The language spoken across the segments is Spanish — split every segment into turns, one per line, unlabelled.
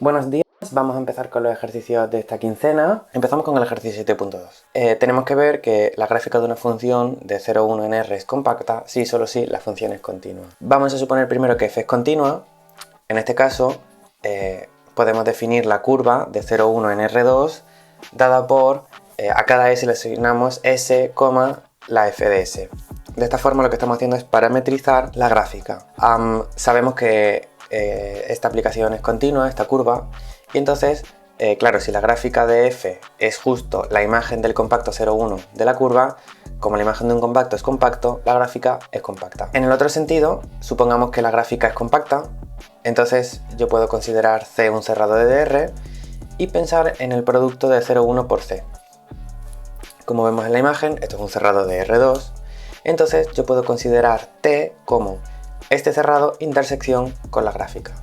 Buenos días, vamos a empezar con los ejercicios de esta quincena. Empezamos con el ejercicio 7.2. Tenemos que ver que la gráfica de una función de 0, 1 en R es compacta si solo si la función es continua. Vamos a suponer primero que f es continua. En este caso podemos definir la curva de 0, 1 en R2 dada por a cada s le asignamos s, la f de s. De esta forma lo que estamos haciendo es parametrizar la gráfica. Sabemos que esta aplicación es continua, esta curva, y entonces, claro, si la gráfica de f es justo la imagen del compacto 0,1 de la curva, como la imagen de un compacto es compacto, la gráfica es compacta. En el otro sentido, supongamos que la gráfica es compacta, entonces yo puedo considerar C un cerrado de DR y pensar en el producto de 0,1 por C. Como vemos en la imagen, esto es un cerrado de R2, entonces yo puedo considerar T como este cerrado intersección con la gráfica.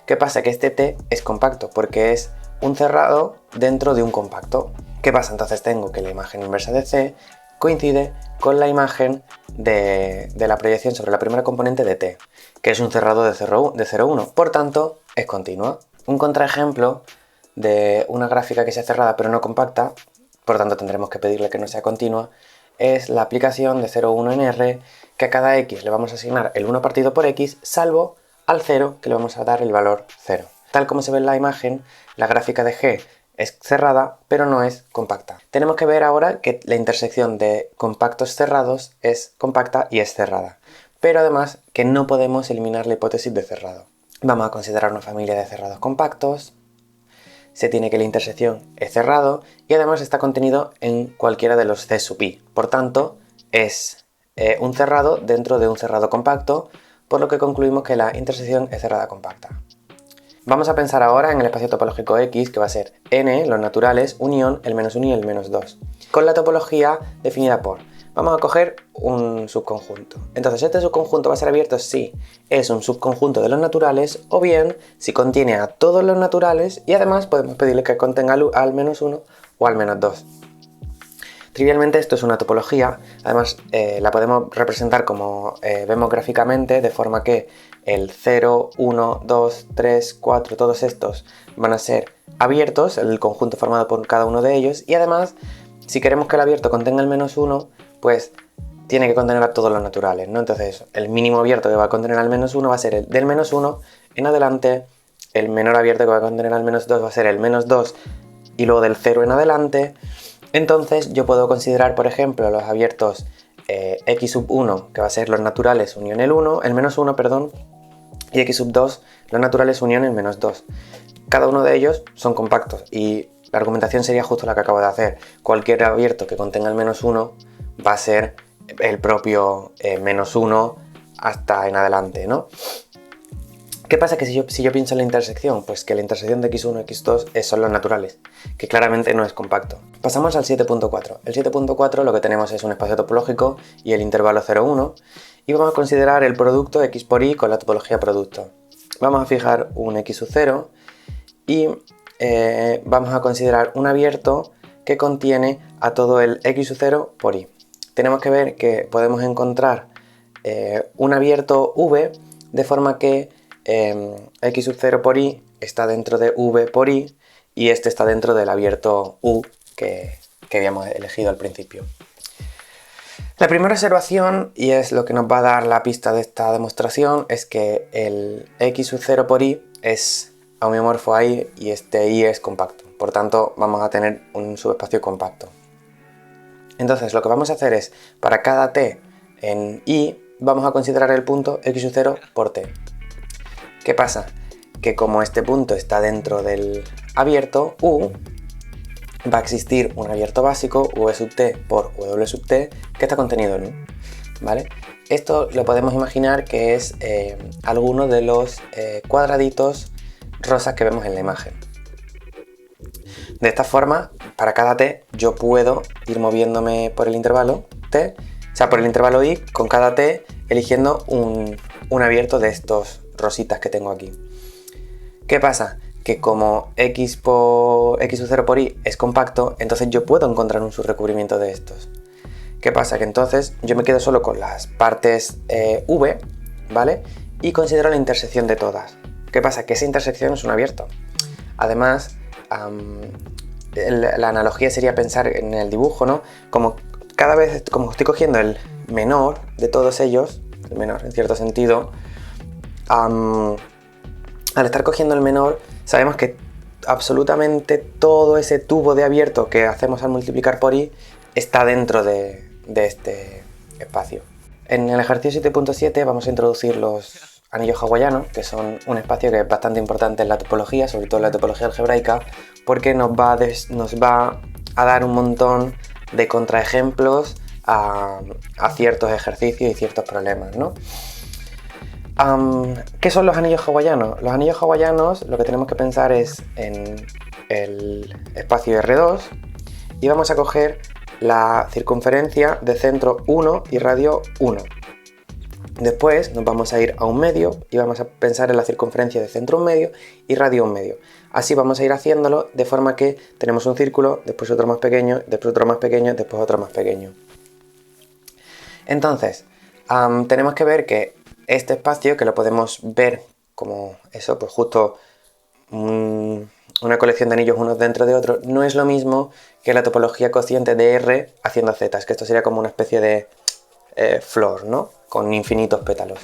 ¿Qué pasa? Que este T es compacto porque es un cerrado dentro de un compacto. ¿Qué pasa? Entonces tengo que la imagen inversa de C coincide con la imagen de la proyección sobre la primera componente de T, que es un cerrado de 0,1, por tanto es continua. Un contraejemplo de una gráfica que sea cerrada pero no compacta, por tanto tendremos que pedirle que no sea continua, es la aplicación de 0,1 en R, que a cada x le vamos a asignar el 1 partido por x, salvo al 0, que le vamos a dar el valor 0. Tal como se ve en la imagen, la gráfica de G es cerrada, pero no es compacta. Tenemos que ver ahora que la intersección de compactos cerrados es compacta y es cerrada, pero además que no podemos eliminar la hipótesis de cerrado. Vamos a considerar una familia de cerrados compactos. Se tiene que la intersección es cerrado y además está contenido en cualquiera de los C sub i. Por tanto, es un cerrado dentro de un cerrado compacto, por lo que concluimos que la intersección es cerrada compacta. Vamos a pensar ahora en el espacio topológico X, que va a ser n, los naturales, unión, el menos 1 y el menos 2. Con la topología definida por... Vamos a coger un subconjunto. Entonces, ¿este subconjunto va a ser abierto si es un subconjunto de los naturales o bien si contiene a todos los naturales y además podemos pedirle que contenga al menos 1 o al menos 2? Trivialmente esto es una topología, además la podemos representar como vemos gráficamente, de forma que el 0, 1, 2, 3, 4, todos estos van a ser abiertos, el conjunto formado por cada uno de ellos, y además, si queremos que el abierto contenga el menos 1, pues tiene que contener a todos los naturales, ¿no? Entonces, el mínimo abierto que va a contener al menos 1 va a ser el del menos 1 en adelante, el menor abierto que va a contener al menos 2 va a ser el menos 2 y luego del 0 en adelante. Entonces yo puedo considerar, por ejemplo, los abiertos x sub 1, que va a ser los naturales unión el menos 1, perdón, y x sub 2, los naturales unión el menos 2. Cada uno de ellos son compactos y la argumentación sería justo la que acabo de hacer. Cualquier abierto que contenga el menos 1 va a ser el propio menos 1 hasta en adelante, ¿no? ¿Qué pasa? Que si yo pienso en la intersección, pues que la intersección de x1 y x2 son los naturales, que claramente no es compacto. Pasamos al 7.4. El 7.4 lo que tenemos es un espacio topológico y el intervalo 0,1 y vamos a considerar el producto x por y con la topología producto. Vamos a fijar un x sub 0 y vamos a considerar un abierto que contiene a todo el x sub 0 por y. Tenemos que ver que podemos encontrar un abierto v de forma que x sub 0 por y está dentro de v por y y este está dentro del abierto u que habíamos elegido al principio. La primera observación, y es lo que nos va a dar la pista de esta demostración, es que el x sub 0 por y es homeomorfo a y y este y es compacto. Por tanto, vamos a tener un subespacio compacto. Entonces, lo que vamos a hacer es, para cada t en y, vamos a considerar el punto x sub 0 por t. ¿Qué pasa? Que como este punto está dentro del abierto U, va a existir un abierto básico, V sub t por W sub t, que está contenido en U, ¿vale? Esto lo podemos imaginar que es alguno de los cuadraditos rosas que vemos en la imagen. De esta forma, para cada t, yo puedo ir moviéndome por el intervalo t, o sea, por el intervalo i, con cada t, eligiendo un abierto de estos rositas que tengo aquí. ¿Qué pasa? Que como x sub 0 por y es compacto, entonces yo puedo encontrar un subrecubrimiento de estos. ¿Qué pasa? Que entonces yo me quedo solo con las partes v, ¿vale? Y considero la intersección de todas. ¿Qué pasa? Que esa intersección es un abierto. Además, la analogía sería pensar en el dibujo, ¿no? Como cada vez, como estoy cogiendo el menor de todos ellos, el menor en cierto sentido, al estar cogiendo el menor, sabemos que absolutamente todo ese tubo de abierto que hacemos al multiplicar por i está dentro de este espacio. En el ejercicio 7.7 vamos a introducir los anillos hawaianos, que son un espacio que es bastante importante en la topología, sobre todo en la topología algebraica, porque nos va a dar un montón de contraejemplos a ciertos ejercicios y ciertos problemas, ¿no? ¿Qué son los anillos hawaianos? Los anillos hawaianos, lo que tenemos que pensar es en el espacio R2 y vamos a coger la circunferencia de centro 1 y radio 1. Después nos vamos a ir a un medio y vamos a pensar en la circunferencia de centro 1 medio y radio 1 medio. Así vamos a ir haciéndolo de forma que tenemos un círculo, después otro más pequeño, después otro más pequeño, después otro más pequeño. Entonces, tenemos que ver que este espacio, que lo podemos ver como eso, pues justo una colección de anillos unos dentro de otros, no es lo mismo que la topología cociente de R haciendo Z, es que esto sería como una especie de flor, ¿no? Con infinitos pétalos.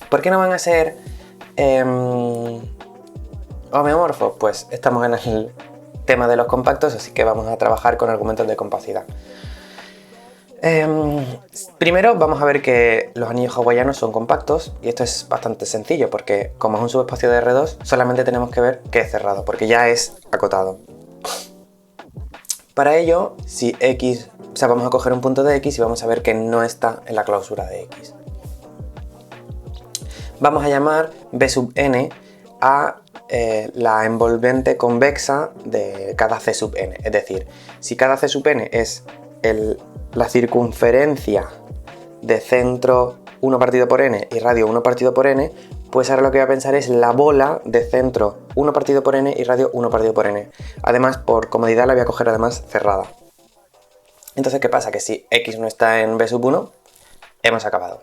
¿Por qué no van a ser homeomorfos? Pues estamos en el tema de los compactos, así que vamos a trabajar con argumentos de compacidad. Primero vamos a ver que los anillos hawaianos son compactos y esto es bastante sencillo porque como es un subespacio de R2 solamente tenemos que ver que es cerrado porque ya es acotado. Para ello, si X, vamos a coger un punto de X y vamos a ver que no está en la clausura de X. Vamos a llamar B sub n a la envolvente convexa de cada C sub n, es decir, si cada C sub n es la circunferencia de centro 1 partido por n y radio 1 partido por n, pues ahora lo que voy a pensar es la bola de centro 1 partido por n y radio 1 partido por n. Además, por comodidad la voy a coger además cerrada. Entonces, ¿qué pasa? Que si x no está en b sub 1, hemos acabado.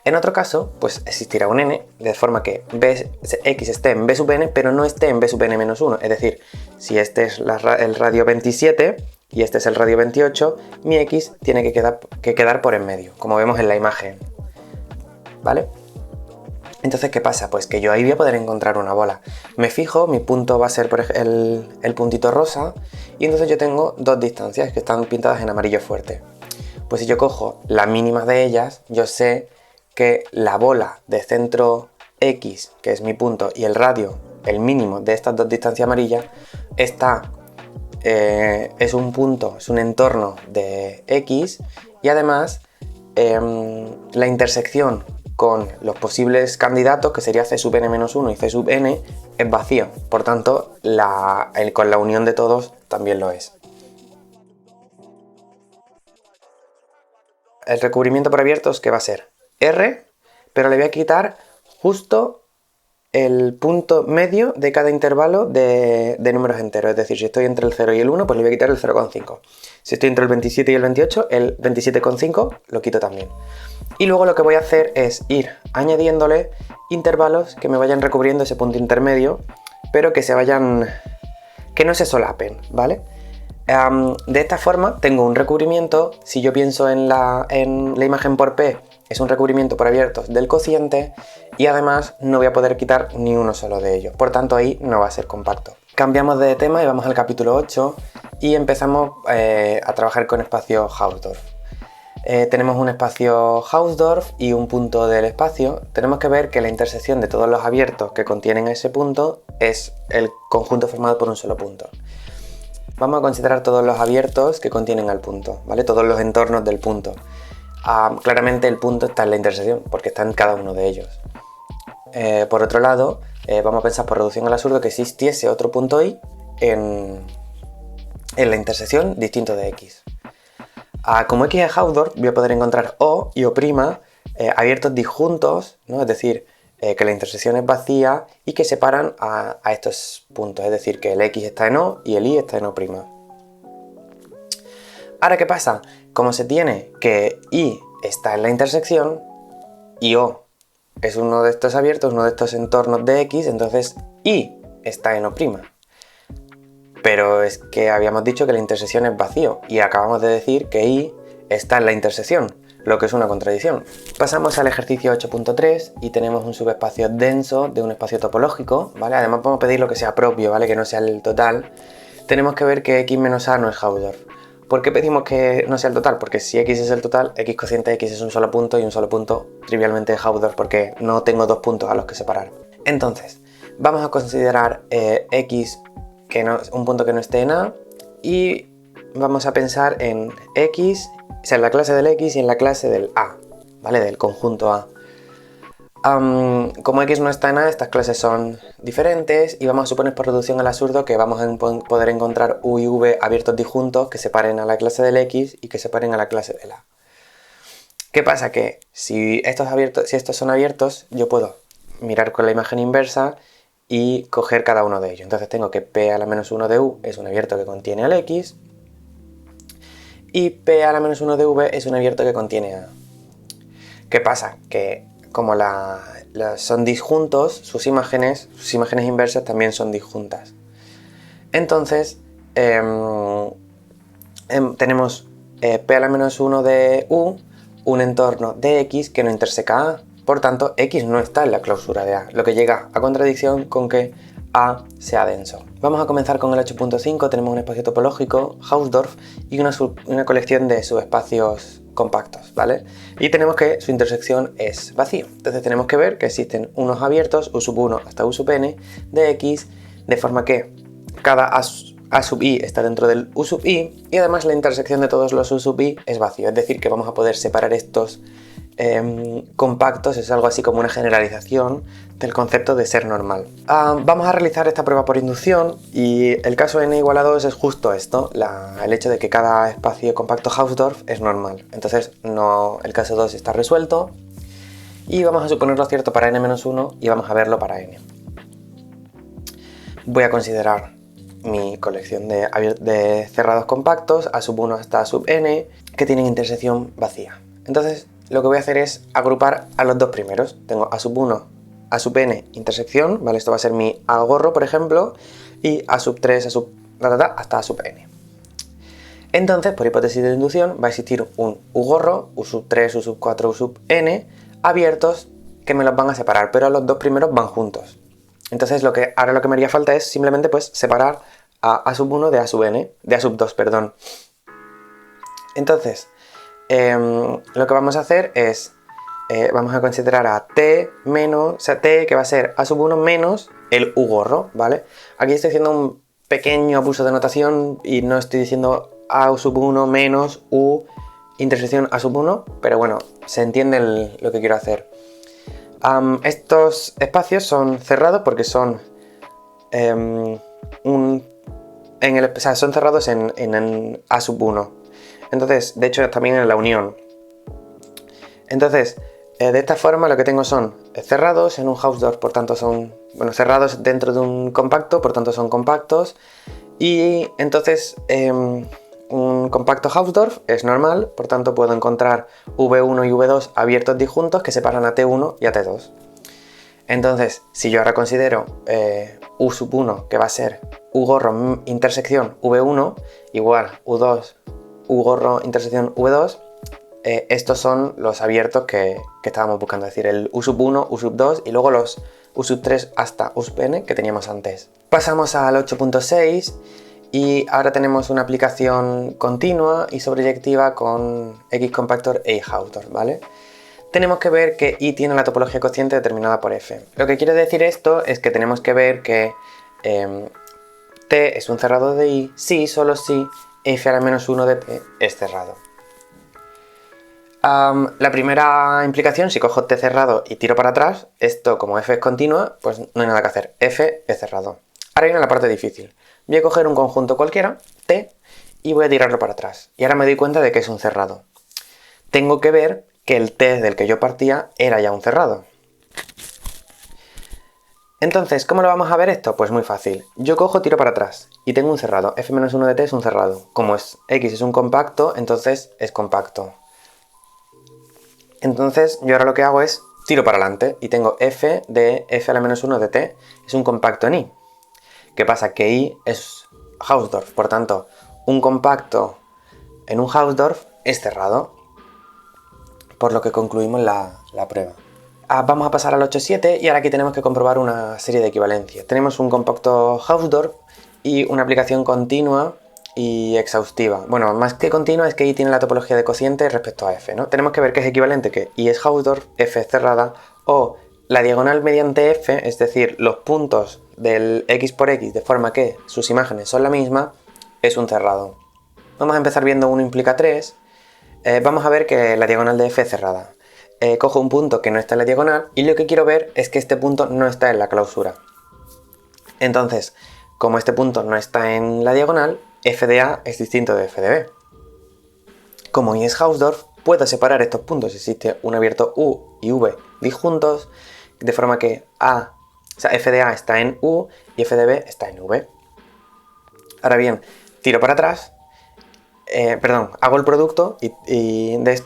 En otro caso, pues existirá un n, de forma que x esté en b sub n, pero no esté en b sub n menos 1. Es decir, si este es el radio 27 y este es el radio 28, mi x tiene que quedar por en medio, como vemos en la imagen. ¿Vale? Entonces, ¿qué pasa? Pues que yo ahí voy a poder encontrar una bola. Me fijo, mi punto va a ser por ejemplo, el puntito rosa, y entonces yo tengo dos distancias que están pintadas en amarillo fuerte. Pues si yo cojo la mínima de ellas, yo sé que la bola de centro X, que es mi punto, y el radio, el mínimo de estas dos distancias amarillas, es un punto, es un entorno de X, y además la intersección con los posibles candidatos, que sería C sub n-1 y C sub n, es vacío. Por tanto, con la unión de todos también lo es. El recubrimiento por abiertos, ¿qué va a ser? R, pero le voy a quitar justo el punto medio de cada intervalo de números enteros. Es decir, si estoy entre el 0 y el 1, pues le voy a quitar el 0,5. Si estoy entre el 27 y el 28, el 27,5 lo quito también. Y luego lo que voy a hacer es ir añadiéndole intervalos que me vayan recubriendo ese punto intermedio, pero que no se solapen, ¿vale? De esta forma tengo un recubrimiento. Si yo pienso en la imagen por P, es un recubrimiento por abiertos del cociente y además no voy a poder quitar ni uno solo de ellos. Por tanto, ahí no va a ser compacto. Cambiamos de tema y vamos al capítulo 8 y empezamos a trabajar con espacio Hausdorff. Tenemos un espacio Hausdorff y un punto del espacio. Tenemos que ver que la intersección de todos los abiertos que contienen ese punto es el conjunto formado por un solo punto. Vamos a considerar todos los abiertos que contienen al punto, ¿vale? Todos los entornos del punto. Claramente el punto está en la intersección, porque está en cada uno de ellos. Por otro lado, vamos a pensar por reducción al absurdo que existiese otro punto i en la intersección distinto de x. Como x es Hausdorff, voy a poder encontrar O y O' abiertos disjuntos, ¿no? Es decir, que la intersección es vacía y que separan a estos puntos, es decir, que el x está en O y el y está en O'. Ahora, ¿qué pasa? Como se tiene que y está en la intersección y O es uno de estos abiertos, uno de estos entornos de x, entonces y está en O'. Pero es que habíamos dicho que la intersección es vacío y acabamos de decir que I está en la intersección, lo que es una contradicción. Pasamos al ejercicio 8.3 y tenemos un subespacio denso de un espacio topológico, ¿vale? Además podemos pedir lo que sea propio, ¿vale? Que no sea el total. Tenemos que ver que x menos a no es Hausdorff. ¿Por qué pedimos que no sea el total? Porque si x es el total, x cociente x es un solo punto y un solo punto trivialmente es Hausdorff porque no tengo dos puntos a los que separar. Entonces, vamos a considerar x, un punto que no esté en A, y vamos a pensar en x, o sea, en la clase del x y en la clase del A, ¿vale? Del conjunto A. Como x no está en A, estas clases son diferentes y vamos a suponer por reducción al absurdo que vamos a poder encontrar u y v abiertos disjuntos que separen a la clase del x y que separen a la clase del A. ¿Qué pasa? Que si estos son abiertos, yo puedo mirar con la imagen inversa y coger cada uno de ellos. Entonces tengo que p a la menos 1 de u es un abierto que contiene al x y p a la menos 1 de v es un abierto que contiene a. ¿Qué pasa? Que como son disjuntos, sus imágenes inversas también son disjuntas. Entonces tenemos p a la menos 1 de u, un entorno de x que no interseca a. Por tanto, x no está en la clausura de A, lo que llega a contradicción con que A sea denso. Vamos a comenzar con el 8.5, tenemos un espacio topológico, Hausdorff, y una colección de subespacios compactos, ¿vale? Y tenemos que su intersección es vacío. Entonces tenemos que ver que existen unos abiertos, u sub 1 hasta u sub n, de x, de forma que cada a sub i está dentro del u sub i, y además la intersección de todos los u sub i es vacío, es decir, que vamos a poder separar estos compactos. Es algo así como una generalización del concepto de ser normal. Vamos a realizar esta prueba por inducción y el caso n igual a 2 es justo esto, el hecho de que cada espacio compacto Hausdorff es normal. Entonces el caso 2 está resuelto y vamos a suponerlo cierto para n-1 y vamos a verlo para n. Voy a considerar mi colección de cerrados compactos a sub 1 hasta a sub n que tienen intersección vacía. Entonces lo que voy a hacer es agrupar a los dos primeros. Tengo a sub 1, a sub n, intersección, ¿vale? Esto va a ser mi a gorro, por ejemplo, y a sub 3, hasta a sub n. Entonces, por hipótesis de inducción, va a existir un u gorro, u sub 3, u sub 4, u sub n, abiertos que me los van a separar, pero los dos primeros van juntos. Entonces, ahora lo que me haría falta es simplemente pues separar a sub 1 de a sub n, de a sub 2, perdón. Entonces, lo que vamos a hacer es, vamos a considerar a t menos, o sea, t que va a ser a sub 1 menos el u gorro, ¿vale? Aquí estoy haciendo un pequeño abuso de notación y no estoy diciendo a sub 1 menos u intersección a sub 1, pero bueno, se entiende lo que quiero hacer. Estos espacios son cerrados porque son son cerrados en a sub 1. Entonces, de hecho, también en la unión. Entonces, de esta forma lo que tengo son cerrados en un Hausdorff, por tanto son, cerrados dentro de un compacto, por tanto son compactos. Y entonces, un compacto Hausdorff es normal, por tanto puedo encontrar V1 y V2 abiertos disjuntos que separan a T1 y a T2. Entonces, si yo ahora considero U sub 1, que va a ser U gorro intersección V1, igual U2, U gorro intersección V2, estos son los abiertos que estábamos buscando, es decir, el U sub 1, U sub 2 y luego los U sub 3 hasta U sub n que teníamos antes. Pasamos al 8.6 y ahora tenemos una aplicación continua y sobreyectiva con X compactor e Hausdorff, ¿vale? Tenemos que ver que I tiene la topología cociente determinada por F. Lo que quiere decir esto es que tenemos que ver que T es un cerrado de I si, solo si, F a la menos 1 de T es cerrado. La primera implicación, si cojo T cerrado y tiro para atrás, esto como F es continua, pues no hay nada que hacer, F es cerrado. Ahora viene la parte difícil. Voy a coger un conjunto cualquiera, T, y voy a tirarlo para atrás. Y ahora me doy cuenta de que es un cerrado. Tengo que ver que el T del que yo partía era ya un cerrado. Entonces, ¿cómo lo vamos a ver esto? Pues muy fácil. Yo cojo, tiro para atrás y tengo un cerrado. F-1 de T es un cerrado. Como X es un compacto, entonces es compacto. Entonces, yo ahora lo que hago es tiro para adelante y tengo F de F a la menos 1 de T. Es un compacto en I. ¿Qué pasa? Que I es Hausdorff, por tanto, un compacto en un Hausdorff es cerrado, por lo que concluimos la prueba. Vamos a pasar al 8.7 y ahora aquí tenemos que comprobar una serie de equivalencias. Tenemos un compacto Hausdorff y una aplicación continua y exhaustiva. Bueno, más que continua es que I tiene la topología de cociente respecto a F, ¿no? Tenemos que ver que es equivalente que I es Hausdorff, F es cerrada, o la diagonal mediante F, es decir, los puntos del X por X de forma que sus imágenes son la misma, es un cerrado. Vamos a empezar viendo 1 implica 3. Vamos a ver que la diagonal de F es cerrada. Cojo un punto que no está en la diagonal y lo que quiero ver es que este punto no está en la clausura. Entonces, como este punto no está en la diagonal, f de A es distinto de f de B. Como I es Hausdorff, puedo separar estos puntos. Existe un abierto U y V disjuntos, de forma que f de A está en U y f de B está en V. Ahora bien, tiro para atrás, hago el producto y de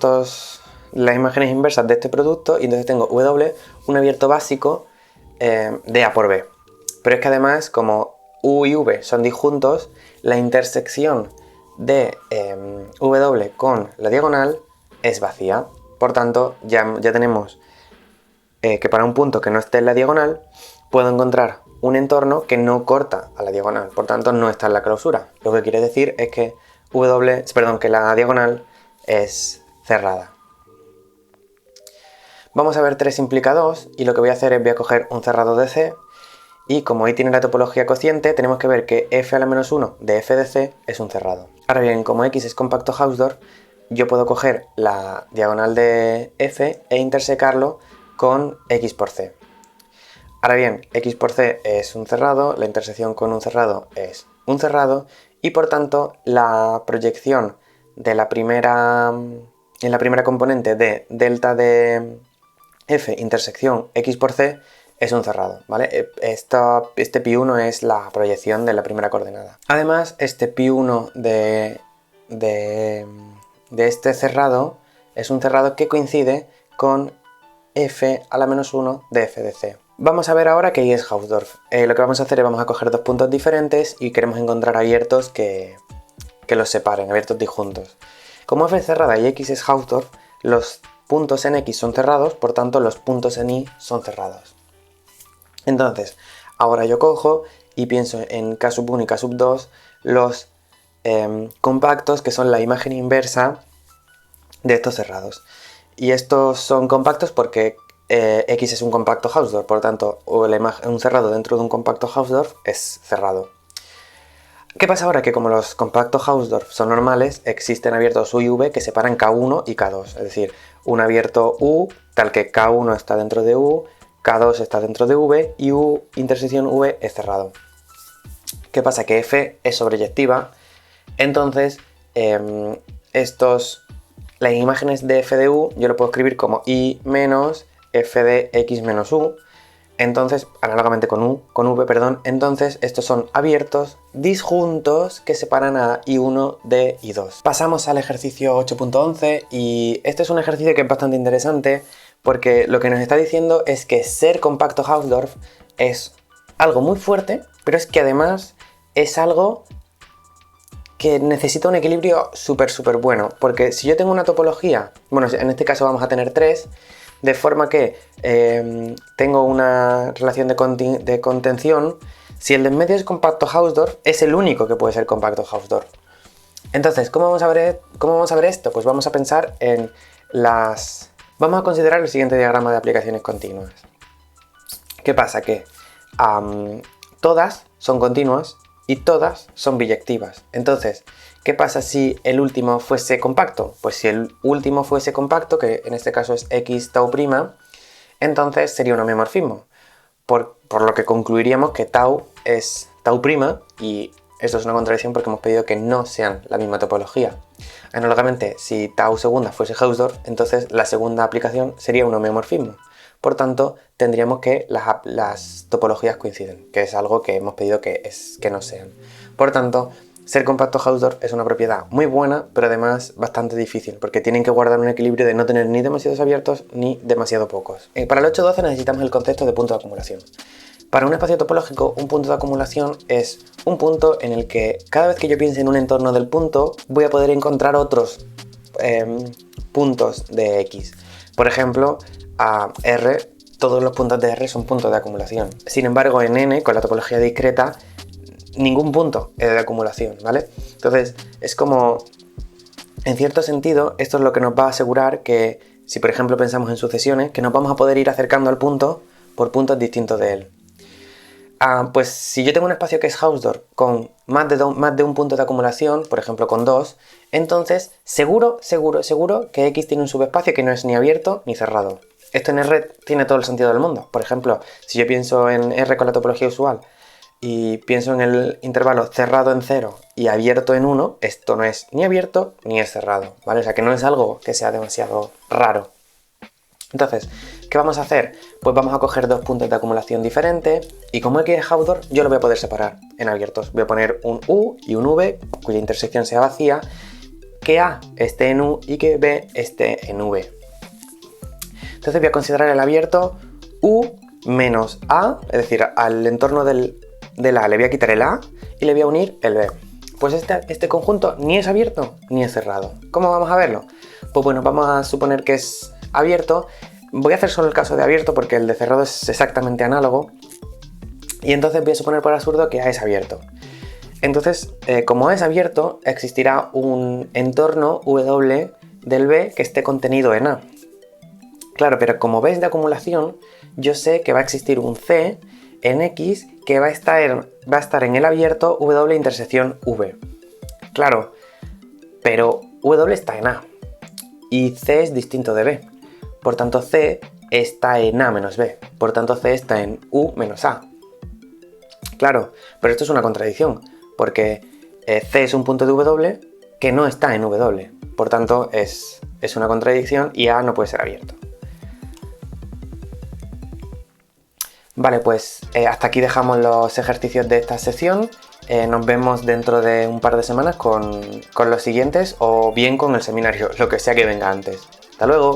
las imágenes inversas de este producto, y entonces tengo W, un abierto básico de A por B. Pero es que además, como U y V son disjuntos, la intersección de W con la diagonal es vacía. Por tanto, ya tenemos que para un punto que no esté en la diagonal, puedo encontrar un entorno que no corta a la diagonal. Por tanto, no está en la clausura. Lo que quiere decir es que que la diagonal es cerrada. Vamos a ver 3 implica 2 y lo que voy a hacer es voy a coger un cerrado de C y como I tiene la topología cociente tenemos que ver que f a la menos 1 de f de C es un cerrado. Ahora bien, como X es compacto Hausdorff, yo puedo coger la diagonal de f e intersecarlo con X por C. Ahora bien, X por C es un cerrado, la intersección con un cerrado es un cerrado y por tanto la proyección de en la primera componente de delta de F intersección X por C es un cerrado, ¿vale? Este pi1 es la proyección de la primera coordenada. Además, este pi1 de este cerrado es un cerrado que coincide con f a la menos 1 de f de C. Vamos a ver ahora que I es Hausdorff. Lo que vamos a hacer es vamos a coger dos puntos diferentes y queremos encontrar abiertos que los separen, abiertos disjuntos. Como f es cerrada y X es Hausdorff, los puntos en X son cerrados, por tanto los puntos en Y son cerrados. Entonces, ahora yo cojo y pienso en K sub 1 y K sub 2 los compactos que son la imagen inversa de estos cerrados. Y estos son compactos porque X es un compacto Hausdorff, por tanto un cerrado dentro de un compacto Hausdorff es cerrado. ¿Qué pasa ahora? Que como los compactos Hausdorff son normales, existen abiertos U y V que separan K1 y K2, es decir, un abierto U tal que K1 está dentro de U, K2 está dentro de V y U intersección V es cerrado. ¿Qué pasa? Que F es sobreyectiva, entonces las imágenes de f de u yo lo puedo escribir como I menos f de x menos u. Entonces, análogamente con v, entonces estos son abiertos disjuntos que separan a I1 de I2. Pasamos al ejercicio 8.11 y este es un ejercicio que es bastante interesante porque lo que nos está diciendo es que ser compacto Hausdorff es algo muy fuerte, pero es que además es algo que necesita un equilibrio súper bueno, porque si yo tengo una topología, bueno, en este caso vamos a tener 3, de forma que tengo una relación de contención, si el de en medio es compacto Hausdorff, es el único que puede ser compacto Hausdorff. Entonces, ¿cómo vamos a ver esto? Pues vamos a pensar en vamos a considerar el siguiente diagrama de aplicaciones continuas. ¿Qué pasa? Que todas son continuas y todas son biyectivas. Entonces, ¿qué pasa si el último fuese compacto? Pues si el último fuese compacto, que en este caso es x tau prima, entonces sería un homeomorfismo. Por lo que concluiríamos que tau es tau prima y esto es una contradicción porque hemos pedido que no sean la misma topología. Análogamente, si tau segunda fuese Hausdorff, entonces la segunda aplicación sería un homeomorfismo. Por tanto, tendríamos que las topologías coinciden, que es algo que hemos pedido que no sean. Por tanto, ser compacto Hausdorff es una propiedad muy buena, pero además bastante difícil, porque tienen que guardar un equilibrio de no tener ni demasiados abiertos ni demasiado pocos. Para el 8.12 necesitamos el concepto de punto de acumulación. Para un espacio topológico, un punto de acumulación es un punto en el que cada vez que yo piense en un entorno del punto, voy a poder encontrar otros puntos de X. Por ejemplo, a R, todos los puntos de R son puntos de acumulación. Sin embargo, en N, con la topología discreta, ningún punto es de acumulación, ¿vale? Entonces, es como, en cierto sentido, esto es lo que nos va a asegurar que, si por ejemplo pensamos en sucesiones, que nos vamos a poder ir acercando al punto por puntos distintos de él. Pues si yo tengo un espacio que es Hausdorff con más de un punto de acumulación, por ejemplo con 2, entonces seguro que X tiene un subespacio que no es ni abierto ni cerrado. Esto en R tiene todo el sentido del mundo. Por ejemplo, si yo pienso en R con la topología usual y pienso en el intervalo cerrado en 0 y abierto en 1, esto no es ni abierto ni es cerrado, ¿vale? O sea que no es algo que sea demasiado raro. Entonces, ¿qué vamos a hacer? Pues vamos a coger dos puntos de acumulación diferentes y como X es Hausdorff, yo lo voy a poder separar en abiertos. Voy a poner un U y un V cuya intersección sea vacía, que A esté en U y que B esté en V. Entonces voy a considerar el abierto U menos A, es decir, al entorno del A le voy a quitar el A y le voy a unir el B. Pues este conjunto ni es abierto ni es cerrado. ¿Cómo vamos a verlo? Pues bueno, vamos a suponer que es abierto. Voy a hacer solo el caso de abierto porque el de cerrado es exactamente análogo. Y entonces voy a suponer por absurdo que A es abierto. Entonces, como A es abierto, existirá un entorno W del B que esté contenido en A. Claro, pero como B es de acumulación, yo sé que va a existir un C en X que va a estar en el abierto W intersección V. Claro, pero W está en A y C es distinto de B. Por tanto, C está en A menos B. Por tanto, C está en U menos A. Claro, pero esto es una contradicción, porque C es un punto de W que no está en W. Por tanto, es una contradicción y A no puede ser abierto. Vale, pues hasta aquí dejamos los ejercicios de esta sección. Nos vemos dentro de un par de semanas con los siguientes o bien con el seminario, lo que sea que venga antes. ¡Hasta luego!